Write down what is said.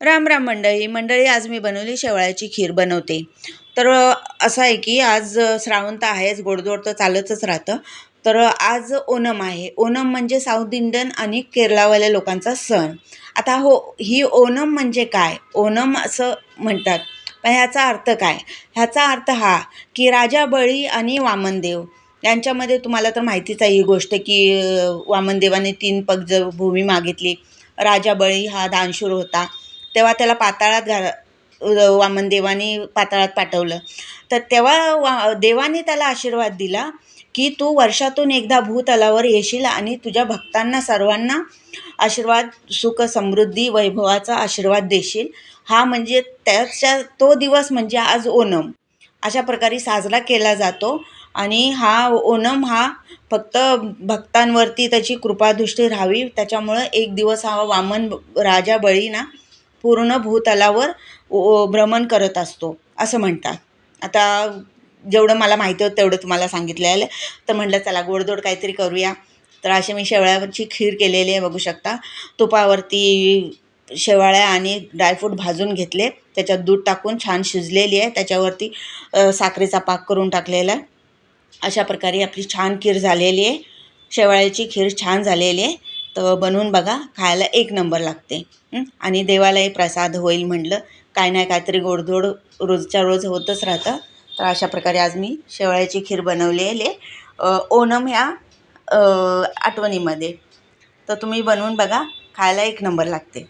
राम राम मंडळी, आज मी बनवली शेवळ्याची खीर बनवते. तर असं आहे की आज श्रावण तर आहेच, गोडधोड तर चालतच राहतं. तर आज ओणम आहे. ओणम म्हणजे साऊथ इंडियन आणि केरळावाल्या लोकांचा सण. आता ही ओणम म्हणजे काय? ओणम असं म्हणतात, पण ह्याचा अर्थ काय? ह्याचा अर्थ हा की राजा बळी आणि वामनदेव यांच्यामध्ये, तुम्हाला तर माहितीच आहे ही गोष्ट, की वामनदेवाने 3 पग भूमी मागितली. राजा बळी हा दानशूर होता, तेव्हा त्याला पाताळात वामनदेवाने पाताळात पाठवलं. तर तेव्हा देवाने त्याला आशीर्वाद दिला की तू वर्षातून एकदा भूतलावर येशील आणि तुझ्या भक्तांना सर्वांना आशीर्वाद, सुख, समृद्धी, वैभवाचा आशीर्वाद देशील. हा म्हणजे तो दिवस म्हणजे आज ओणम अशा प्रकारे साजरा केला जातो. आणि हा ओणम हा फक्त भक्तांवरती त्याची कृपादृष्टी राहावी, त्याच्यामुळं एक दिवस हा वामन राजा बळी ना पूर्ण भूतलावर भ्रमण करत असतो असं म्हणतात. आता जेवढं मला माहिती होतं तेवढं तुम्हाला सांगितलेलं. तर म्हटलं चला गोडधोड काहीतरी करूया. तर अशी मी शेवळ्याची खीर केलेली आहे, बघू शकता. तुपावरती शेवाळ्या आणि ड्रायफ्रूट भाजून घेतले, त्याच्यात दूध टाकून छान शिजलेली आहे. त्याच्यावरती साखरेचा पाक करून टाकलेला आहे. अशा प्रकारे आपली छान खीर झालेली आहे. शेवाळ्याची खीर छान झालेली आहे. तर बनवून बघा, खायला एक नंबर लागते. आणि देवालाही प्रसाद होईल म्हटलं. काय नाही काहीतरी गोडधोड रोजच्या रोज होतच राहतं. तर अशा प्रकारे आज मी शेवळ्याची खीर बनवलेली आहे ओणम ह्या आठवणीमध्ये. तर तुम्ही बनवून बघा, खायला एक नंबर लागते.